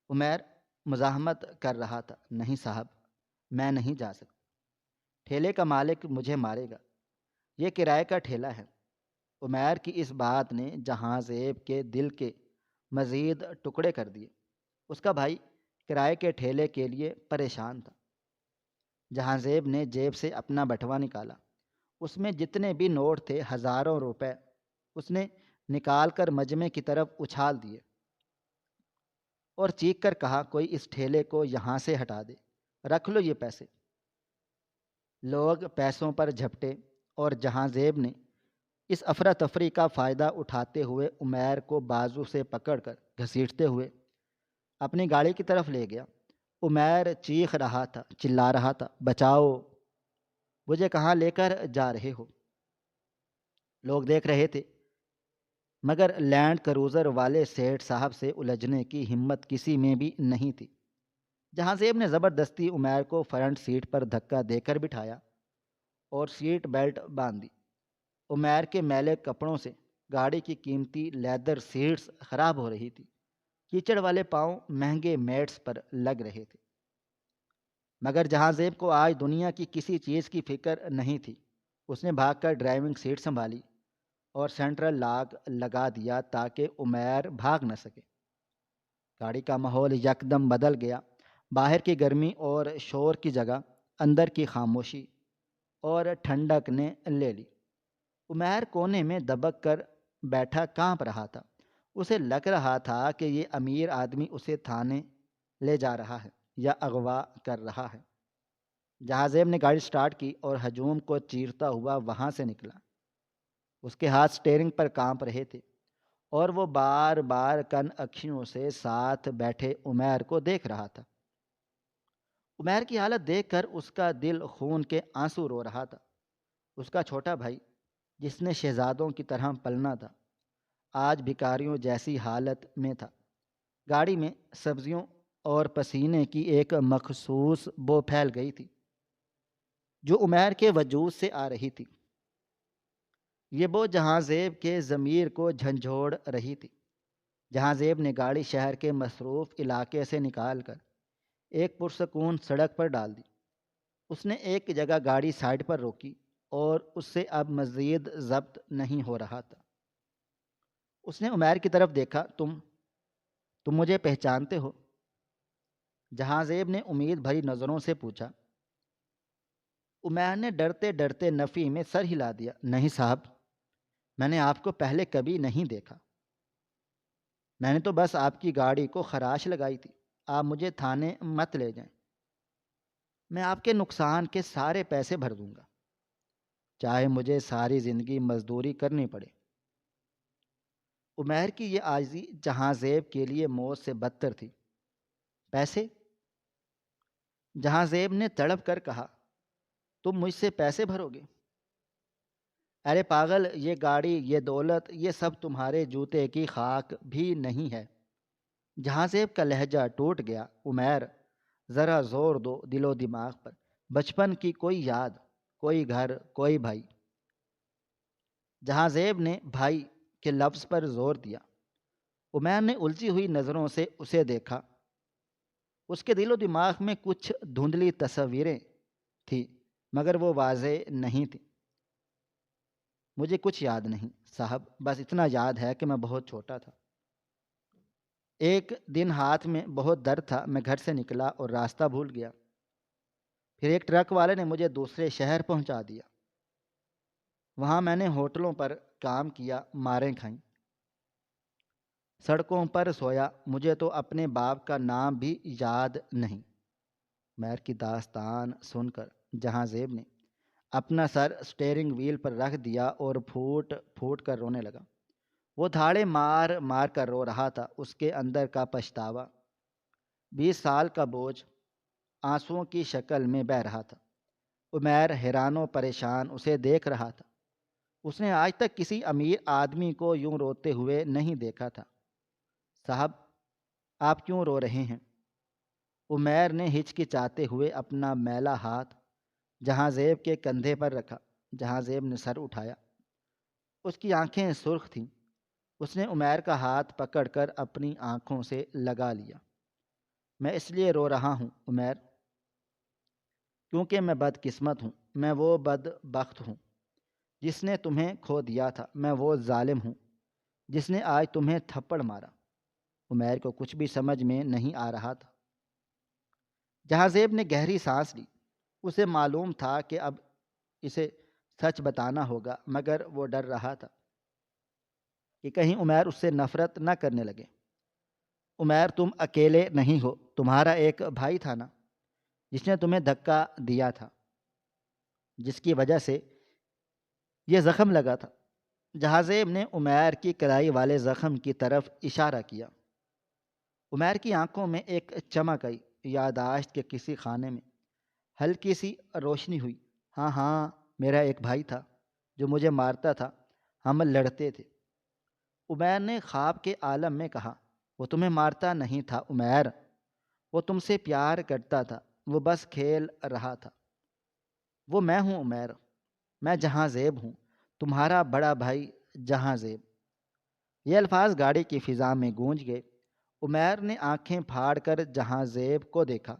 عمیر مزاحمت کر رہا تھا۔ نہیں صاحب، میں نہیں جا سکتا، ٹھیلے کا مالک مجھے مارے گا، یہ کرائے کا ٹھیلا ہے۔ عمیر کی اس بات نے جہاں زیب کے دل کے مزید ٹکڑے کر دیے۔ اس کا بھائی کرائے کے ٹھیلے کے لیے پریشان تھا۔ جہاں زیب نے جیب سے اپنا بٹوا نکالا۔ اس میں جتنے بھی نوٹ تھے، ہزاروں روپے، اس نے نکال کر مجمع کی طرف اچھال دیے اور چیخ کر کہا، کوئی اس ٹھیلے کو یہاں سے ہٹا دے، رکھ لو یہ پیسے۔ لوگ پیسوں پر جھپٹے اور جہاں زیب نے اس افراتفری کا فائدہ اٹھاتے ہوئے عمیر کو بازو سے پکڑ کر گھسیٹتے ہوئے اپنی گاڑی کی طرف لے گیا۔ عمیر چیخ رہا تھا، چلا رہا تھا، بچاؤ، مجھے کہاں لے کر جا رہے ہو؟ لوگ دیکھ رہے تھے مگر لینڈ کروزر والے سیٹھ صاحب سے الجھنے کی ہمت کسی میں بھی نہیں تھی۔ جہاں زیب نے زبردستی عمیر کو فرنٹ سیٹ پر دھکا دے کر بٹھایا اور سیٹ بیلٹ باندھ دی۔ عمیر کے میلے کپڑوں سے گاڑی کی قیمتی لیدر سیٹس خراب ہو رہی تھی، کیچڑ والے پاؤں مہنگے میٹس پر لگ رہے تھے۔ مگر جہاں زیب کو آج دنیا کی کسی چیز کی فکر نہیں تھی۔ اس نے بھاگ کر ڈرائیونگ سیٹ سنبھالی اور سینٹرل لاک لگا دیا تاکہ عمیر بھاگ نہ سکے۔ گاڑی کا ماحول یکدم بدل گیا۔ باہر کی گرمی اور شور کی جگہ اندر کی خاموشی اور ٹھنڈک نے لے لی۔ عمیر کونے میں دبک کر بیٹھا کانپ رہا تھا۔ اسے لگ رہا تھا کہ یہ امیر آدمی اسے تھانے لے جا رہا ہے یا اغوا کر رہا ہے۔ جہاں زیب نے گاڑی سٹارٹ کی اور ہجوم کو چیرتا ہوا وہاں سے نکلا۔ اس کے ہاتھ سٹیئرنگ پر کانپ رہے تھے اور وہ بار بار کن اکھیوں سے ساتھ بیٹھے عمیر کو دیکھ رہا تھا۔ عمیر کی حالت دیکھ کر اس کا دل خون کے آنسو رو رہا تھا۔ اس کا چھوٹا بھائی جس نے شہزادوں کی طرح پلنا تھا، آج بھکاریوں جیسی حالت میں تھا۔ گاڑی میں سبزیوں اور پسینے کی ایک مخصوص بو پھیل گئی تھی جو عمیر کے وجود سے آ رہی تھی۔ یہ بو جہاں زیب کے ضمیر کو جھنجھوڑ رہی تھی۔ جہاں زیب نے گاڑی شہر کے مصروف علاقے سے نکال کر ایک پرسکون سڑک پر ڈال دی۔ اس نے ایک جگہ گاڑی سائڈ پر روکی اور اس سے اب مزید ضبط نہیں ہو رہا تھا۔ اس نے عمیر کی طرف دیکھا۔ تم مجھے پہچانتے ہو؟ جہاں زیب نے امید بھری نظروں سے پوچھا۔ عمیر نے ڈرتے ڈرتے نفی میں سر ہلا دیا۔ نہیں صاحب، میں نے آپ کو پہلے کبھی نہیں دیکھا۔ میں نے تو بس آپ کی گاڑی کو خراش لگائی تھی۔ آپ مجھے تھانے مت لے جائیں، میں آپ کے نقصان کے سارے پیسے بھر دوں گا، چاہے مجھے ساری زندگی مزدوری کرنی پڑے۔ عمیر کی یہ عاجزی جہاں زیب کے لیے موت سے بدتر تھی۔ پیسے؟ جہاں زیب نے تڑپ کر کہا۔ تم مجھ سے پیسے بھرو گے؟ ارے پاگل، یہ گاڑی، یہ دولت، یہ سب تمہارے جوتے کی خاک بھی نہیں ہے۔ جہاں زیب کا لہجہ ٹوٹ گیا۔ عمیر، ذرا زور دو دل و دماغ پر، بچپن کی کوئی یاد، کوئی گھر، کوئی بھائی۔ جہاں زیب نے بھائی کے لفظ پر زور دیا۔ عمیر نے الجھی ہوئی نظروں سے اسے دیکھا۔ اس کے دل و دماغ میں کچھ دھندلی تصویریں تھیں مگر وہ واضح نہیں تھیں۔ مجھے کچھ یاد نہیں صاحب، بس اتنا یاد ہے کہ میں بہت چھوٹا تھا۔ ایک دن ہاتھ میں بہت درد تھا، میں گھر سے نکلا اور راستہ بھول گیا۔ پھر ایک ٹرک والے نے مجھے دوسرے شہر پہنچا دیا۔ وہاں میں نے ہوٹلوں پر کام کیا، ماریں کھائیں، سڑکوں پر سویا۔ مجھے تو اپنے باپ کا نام بھی یاد نہیں۔ عمیر کی داستان سن کر جہاں زیب نے اپنا سر سٹیئرنگ وہیل پر رکھ دیا اور پھوٹ پھوٹ کر رونے لگا۔ وہ دھاڑے مار مار کر رو رہا تھا۔ اس کے اندر کا پچھتاوا، 20 سال کا بوجھ، آنسوؤں کی شکل میں بہہ رہا تھا۔ عمیر حیران و پریشان اسے دیکھ رہا تھا۔ اس نے آج تک کسی امیر آدمی کو یوں روتے ہوئے نہیں دیکھا تھا۔ صاحب، آپ کیوں رو رہے ہیں؟ عمیر نے ہچکچاتے ہوئے اپنا میلا ہاتھ جہاں زیب کے کندھے پر رکھا۔ جہاں زیب نے سر اٹھایا۔ اس کی آنکھیں سرخ تھیں۔ اس نے عمیر کا ہاتھ پکڑ کر اپنی آنکھوں سے لگا لیا۔ میں اس لیے رو رہا ہوں عمیر، کیونکہ میں بدقسمت ہوں۔ میں وہ بدبخت ہوں جس نے تمہیں کھو دیا تھا۔ میں وہ ظالم ہوں جس نے آج تمہیں تھپڑ مارا۔ عمیر کو کچھ بھی سمجھ میں نہیں آ رہا تھا۔ جہاں زیب نے گہری سانس لی۔ اسے معلوم تھا کہ اب اسے سچ بتانا ہوگا، مگر وہ ڈر رہا تھا کہ کہیں عمیر اس سے نفرت نہ کرنے لگے۔ عمیر، تم اکیلے نہیں ہو، تمہارا ایک بھائی تھا نا، جس نے تمہیں دھکا دیا تھا، جس کی وجہ سے یہ زخم لگا تھا۔ جہاں زیب نے عمیر کی کلائی والے زخم کی طرف اشارہ کیا۔ عمیر کی آنکھوں میں ایک چمک آئی۔ یادداشت کے کسی خانے میں ہلکی سی روشنی ہوئی۔ ہاں ہاں، میرا ایک بھائی تھا جو مجھے مارتا تھا، ہم لڑتے تھے۔ عمیر نے خواب کے عالم میں کہا، وہ تمہیں مارتا نہیں تھا عمیر، وہ تم سے پیار کرتا تھا، وہ بس کھیل رہا تھا۔ وہ میں ہوں عمیر، میں جہاں زیب ہوں، تمہارا بڑا بھائی جہاں زیب۔ یہ الفاظ گاڑی کی فضا میں گونج گئے۔ عمیر نے آنکھیں پھاڑ کر جہاں زیب کو دیکھا۔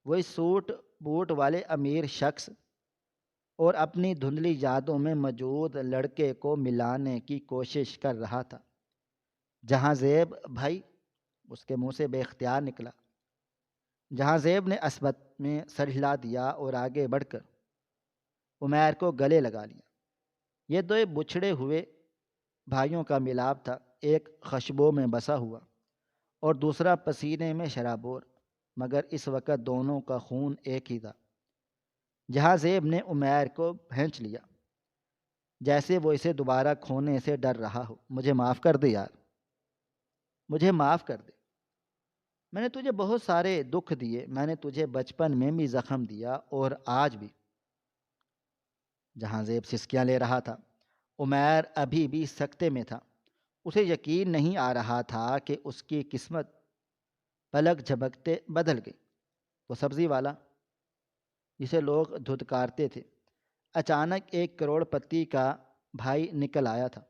وہ اس سوٹ بوٹ والے امیر شخص اور اپنی دھندلی یادوں میں موجود لڑکے کو ملانے کی کوشش کر رہا تھا۔ جہاں زیب بھائی، اس کے منہ سے بے اختیار نکلا۔ جہاں زیب نے اسبت میں سر ہلا دیا اور آگے بڑھ کر عمیر کو گلے لگا لیا۔ یہ دو بچھڑے ہوئے بھائیوں کا ملاپ تھا، ایک خشبوں میں بسا ہوا اور دوسرا پسینے میں شرابور، مگر اس وقت دونوں کا خون ایک ہی تھا۔ جہاں زیب نے عمیر کو بھینچ لیا، جیسے وہ اسے دوبارہ کھونے سے ڈر رہا ہو۔ مجھے معاف کر دے یار، مجھے معاف کر دے۔ میں نے تجھے بہت سارے دکھ دیے، میں نے تجھے بچپن میں بھی زخم دیا اور آج بھی۔ جہاں زیب سسکیاں لے رہا تھا۔ عمیر ابھی بھی سکتے میں تھا۔ اسے یقین نہیں آ رہا تھا کہ اس کی قسمت پلک جھپکتے بدل گئی۔ وہ سبزی والا جسے لوگ دھتکارتے تھے، اچانک ایک کروڑ پتی کا بھائی نکل آیا تھا۔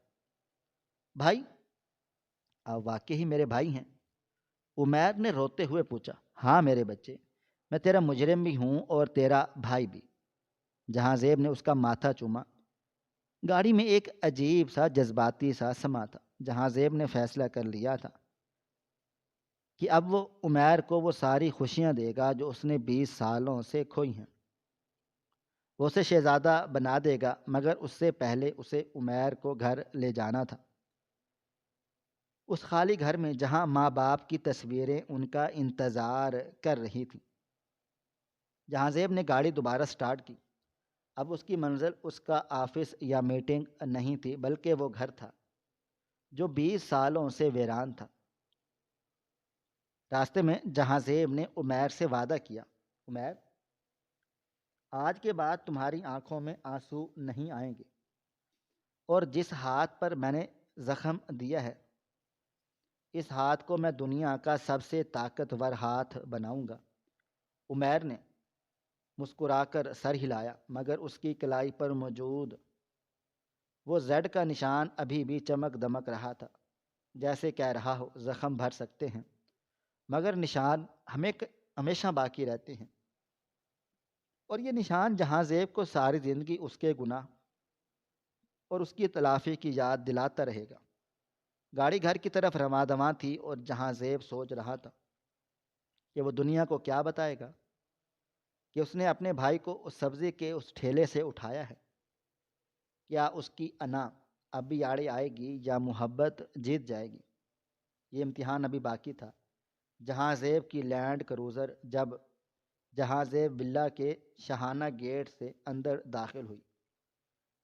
بھائی؟ آپ واقعی میرے بھائی ہیں؟ عمیر نے روتے ہوئے پوچھا۔ ہاں میرے بچے، میں تیرا مجرم بھی ہوں اور تیرا بھائی بھی۔ جہاں زیب نے اس کا ماتھا چوما۔ گاڑی میں ایک عجیب سا جذباتی سا سما تھا۔ جہاں زیب نے فیصلہ کر لیا تھا کہ اب وہ عمیر کو وہ ساری خوشیاں دے گا جو اس نے 20 سالوں سے کھوئی ہیں۔ وہ اسے شہزادہ بنا دے گا، مگر اس سے پہلے اسے عمیر کو گھر لے جانا تھا، اس خالی گھر میں جہاں ماں باپ کی تصویریں ان کا انتظار کر رہی تھیں۔ جہاں زیب نے گاڑی دوبارہ سٹارٹ کی۔ اب اس کی منزل اس کا آفس یا میٹنگ نہیں تھی، بلکہ وہ گھر تھا جو 20 سالوں سے ویران تھا۔ راستے میں جہاں زیب نے عمیر سے وعدہ کیا، عمیر، آج کے بعد تمہاری آنکھوں میں آنسو نہیں آئیں گے، اور جس ہاتھ پر میں نے زخم دیا ہے، اس ہاتھ کو میں دنیا کا سب سے طاقتور ہاتھ بناؤں گا۔ عمیر نے مسکرا کر سر ہلایا، مگر اس کی کلائی پر موجود وہ زیڈ کا نشان ابھی بھی چمک دمک رہا تھا، جیسے کہہ رہا ہو زخم بھر سکتے ہیں مگر نشان ہمیشہ باقی رہتے ہیں۔ اور یہ نشان جہاں زیب کو ساری زندگی اس کے گناہ اور اس کی تلافی کی یاد دلاتا رہے گا۔ گاڑی گھر کی طرف رواں دواں تھی اور جہاں زیب سوچ رہا تھا کہ وہ دنیا کو کیا بتائے گا کہ اس نے اپنے بھائی کو اس سبزی کے اس ٹھیلے سے اٹھایا ہے۔ کیا اس کی انا اب بھی آڑے آئے گی یا محبت جیت جائے گی؟ یہ امتحان ابھی باقی تھا۔ جہاں زیب کی لینڈ کروزر جب جہاں زیب ولا کے شاہانہ گیٹ سے اندر داخل ہوئی،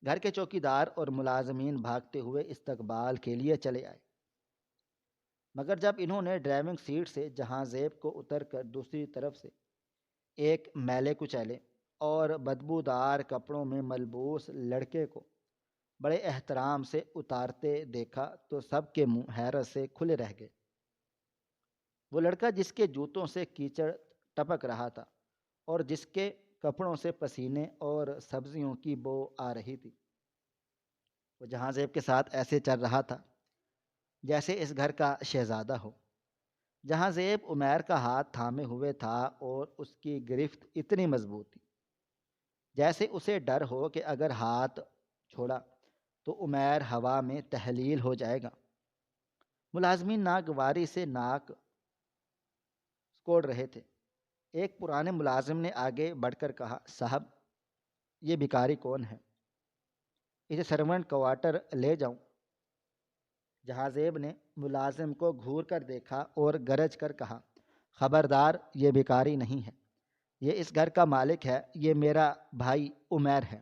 گھر کے چوکیدار اور ملازمین بھاگتے ہوئے استقبال کے لیے چلے آئے، مگر جب انہوں نے ڈرائیونگ سیٹ سے جہاں زیب کو اتر کر دوسری طرف سے ایک میلے کچیلے اور بدبودار کپڑوں میں ملبوس لڑکے کو بڑے احترام سے اتارتے دیکھا تو سب کے منہ حیرت سے کھلے رہ گئے۔ وہ لڑکا جس کے جوتوں سے کیچڑ ٹپک رہا تھا اور جس کے کپڑوں سے پسینے اور سبزیوں کی بو آ رہی تھی، وہ جہاں زیب کے ساتھ ایسے چل رہا تھا جیسے اس گھر کا شہزادہ ہو۔ جہاں زیب عمیر کا ہاتھ تھامے ہوئے تھا اور اس کی گرفت اتنی مضبوط تھی جیسے اسے ڈر ہو کہ اگر ہاتھ چھوڑا تو عمیر ہوا میں تحلیل ہو جائے گا۔ ملازمین ناگواری سے ناک کوڑ رہے تھے۔ ایک پرانے ملازم نے آگے بڑھ کر کہا، صاحب، یہ بھکاری کون ہے؟ اسے سرونٹ کوارٹر لے جاؤں؟ جہاں زیب نے ملازم کو گھور کر دیکھا اور گرج کر کہا، خبردار، یہ بھکاری نہیں ہے، یہ اس گھر کا مالک ہے، یہ میرا بھائی عمیر ہے۔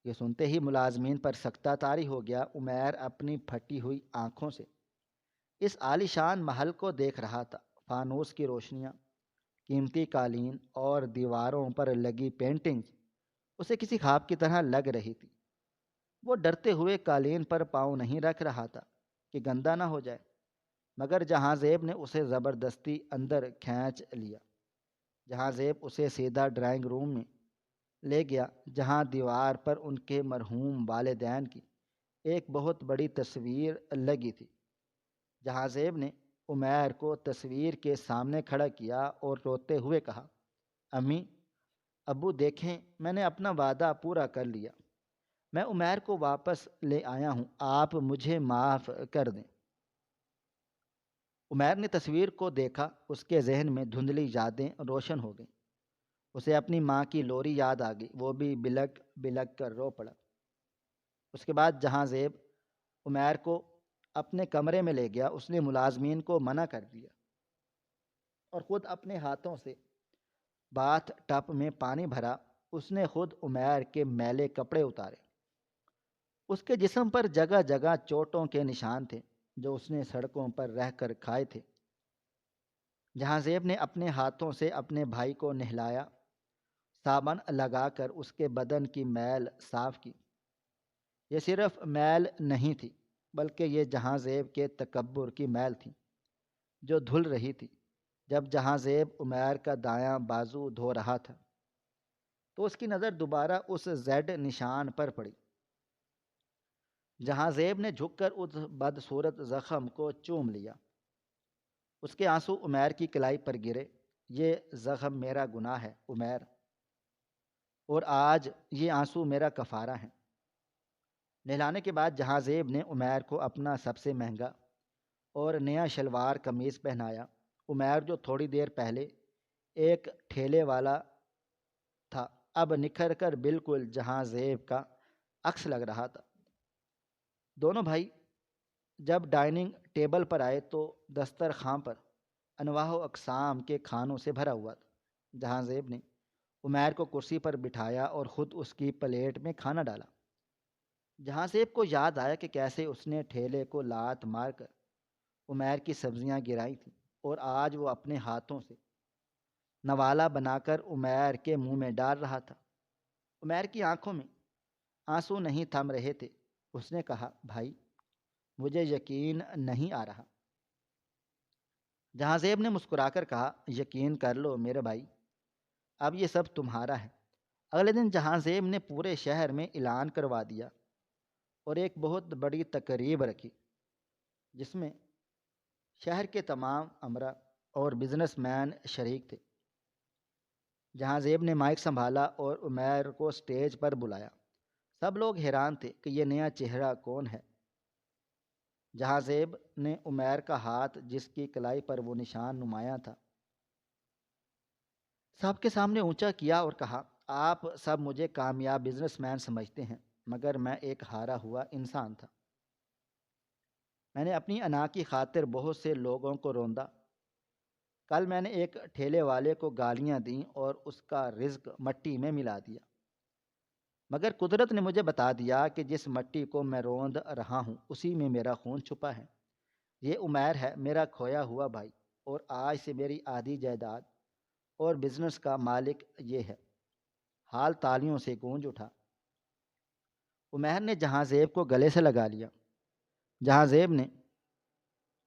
یہ سنتے ہی ملازمین پر سکتہ طاری ہو گیا۔ عمیر اپنی پھٹی ہوئی آنکھوں سے اس عالیشان محل کو دیکھ رہا تھا۔ فانوس کی روشنیاں، قیمتی قالین اور دیواروں پر لگی پینٹنگز اسے کسی خواب کی طرح لگ رہی تھی۔ وہ ڈرتے ہوئے قالین پر پاؤں نہیں رکھ رہا تھا کہ گندا نہ ہو جائے، مگر جہاں زیب نے اسے زبردستی اندر کھینچ لیا۔ جہاں زیب اسے سیدھا ڈرائنگ روم میں لے گیا، جہاں دیوار پر ان کے مرحوم والدین کی ایک بہت بڑی تصویر لگی تھی۔ جہاں زیب نے عمیر کو تصویر کے سامنے کھڑا کیا اور روتے ہوئے کہا، امی، ابو دیکھیں، میں نے اپنا وعدہ پورا کر لیا، میں عمیر کو واپس لے آیا ہوں، آپ مجھے معاف کر دیں۔ عمیر نے تصویر کو دیکھا، اس کے ذہن میں دھندلی یادیں روشن ہو گئیں۔ اسے اپنی ماں کی لوری یاد آ گئی، وہ بھی بلک بلک کر رو پڑا۔ اس کے بعد جہاں زیب عمیر کو اپنے کمرے میں لے گیا، اس نے ملازمین کو منع کر دیا اور خود اپنے ہاتھوں سے باتھ ٹب میں پانی بھرا۔ اس نے خود عمیر کے میلے کپڑے اتارے۔ اس کے جسم پر جگہ جگہ چوٹوں کے نشان تھے جو اس نے سڑکوں پر رہ کر کھائے تھے۔ جہاں زیب نے اپنے ہاتھوں سے اپنے بھائی کو نہلایا، صابن لگا کر اس کے بدن کی میل صاف کی۔ یہ صرف میل نہیں تھی، بلکہ یہ جہاں زیب کے تکبر کی میل تھی جو دھل رہی تھی۔ جب جہاں زیب عمیر کا دایاں بازو دھو رہا تھا تو اس کی نظر دوبارہ اس زیڈ نشان پر پڑی۔ جہاں زیب نے جھک کر اس بدصورت زخم کو چوم لیا۔ اس کے آنسو عمیر کی کلائی پر گرے۔ یہ زخم میرا گناہ ہے عمیر، اور آج یہ آنسو میرا کفارہ ہے۔ نہلانے کے بعد جہاں زیب نے عمیر کو اپنا سب سے مہنگا اور نیا شلوار قمیض پہنایا۔ عمیر جو تھوڑی دیر پہلے ایک ٹھیلے والا تھا، اب نکھر کر بالکل جہاں زیب کا عکس لگ رہا تھا۔ دونوں بھائی جب ڈائننگ ٹیبل پر آئے تو دسترخوان پر انواع و اقسام کے کھانوں سے بھرا ہوا تھا۔ جہاں زیب نے عمیر کو کرسی پر بٹھایا اور خود اس کی پلیٹ میں کھانا ڈالا۔ جہاں زیب کو یاد آیا کہ کیسے اس نے ٹھیلے کو لات مار کر عمیر کی سبزیاں گرائی تھیں، اور آج وہ اپنے ہاتھوں سے نوالا بنا کر عمیر کے منہ میں ڈال رہا تھا۔ عمیر کی آنکھوں میں آنسو نہیں تھم رہے تھے۔ اس نے کہا، بھائی، مجھے یقین نہیں آ رہا۔ جہاں زیب نے مسکرا کر کہا، یقین کر لو میرے بھائی، اب یہ سب تمہارا ہے۔ اگلے دن جہاں زیب نے پورے شہر میں اعلان کروا دیا اور ایک بہت بڑی تقریب رکھی جس میں شہر کے تمام امراء اور بزنس مین شریک تھے۔ جہاں زیب نے مائک سنبھالا اور عمیر کو سٹیج پر بلایا۔ سب لوگ حیران تھے کہ یہ نیا چہرہ کون ہے۔ جہاں زیب نے عمیر کا ہاتھ، جس کی کلائی پر وہ نشان نمایاں تھا، سب کے سامنے اونچا کیا اور کہا، آپ سب مجھے کامیاب بزنس مین سمجھتے ہیں، مگر میں ایک ہارا ہوا انسان تھا۔ میں نے اپنی انا کی خاطر بہت سے لوگوں کو روندا۔ کل میں نے ایک ٹھیلے والے کو گالیاں دیں اور اس کا رزق مٹی میں ملا دیا، مگر قدرت نے مجھے بتا دیا کہ جس مٹی کو میں روند رہا ہوں اسی میں میرا خون چھپا ہے۔ یہ عمیر ہے، میرا کھویا ہوا بھائی، اور آج سے میری آدھی جائیداد اور بزنس کا مالک یہ ہے۔ حال تالیوں سے گونج اٹھا۔ عمیر نے جہاں زیب کو گلے سے لگا لیا۔ جہاں زیب نے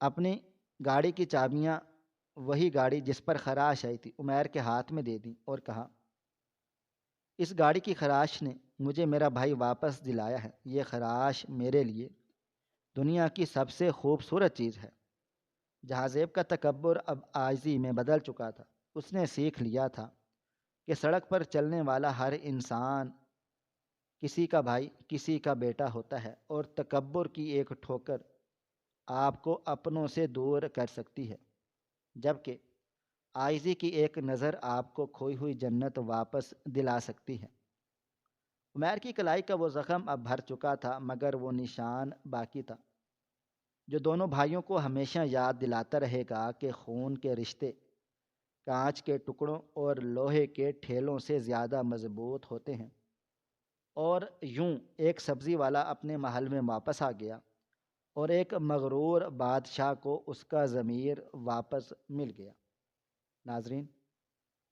اپنی گاڑی کی چابیاں، وہی گاڑی جس پر خراش آئی تھی، عمیر کے ہاتھ میں دے دیں اور کہا، اس گاڑی کی خراش نے مجھے میرا بھائی واپس دلایا ہے۔ یہ خراش میرے لیے دنیا کی سب سے خوبصورت چیز ہے۔ جہاں زیب کا تکبر اب عاجزی میں بدل چکا تھا۔ اس نے سیکھ لیا تھا کہ سڑک پر چلنے والا ہر انسان کسی کا بھائی، کسی کا بیٹا ہوتا ہے، اور تکبر کی ایک ٹھوکر آپ کو اپنوں سے دور کر سکتی ہے، جبکہ عاجزی کی ایک نظر آپ کو کھوئی ہوئی جنت واپس دلا سکتی ہے۔ عمیر کی کلائی کا وہ زخم اب بھر چکا تھا، مگر وہ نشان باقی تھا جو دونوں بھائیوں کو ہمیشہ یاد دلاتا رہے گا کہ خون کے رشتے کانچ کے ٹکڑوں اور لوہے کے ٹھیلوں سے زیادہ مضبوط ہوتے ہیں۔ اور یوں ایک سبزی والا اپنے محل میں واپس آ گیا اور ایک مغرور بادشاہ کو اس کا ضمیر واپس مل گیا۔ ناظرین،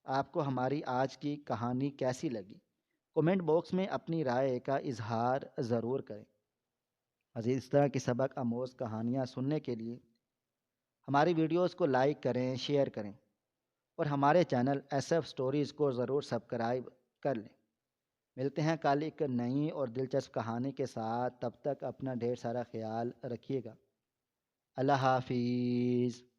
آپ کو ہماری آج کی کہانی کیسی لگی؟ کومنٹ باکس میں اپنی رائے کا اظہار ضرور کریں۔ مزید اس طرح کی سبق آموز کہانیاں سننے کے لیے ہماری ویڈیوز کو لائک کریں، شیئر کریں اور ہمارے چینل ایس ایف اسٹوریز کو ضرور سبسکرائب کر لیں۔ ملتے ہیں کل ایک نئی اور دلچسپ کہانی کے ساتھ، تب تک اپنا ڈھیر سارا خیال رکھیے گا۔ اللہ حافظ۔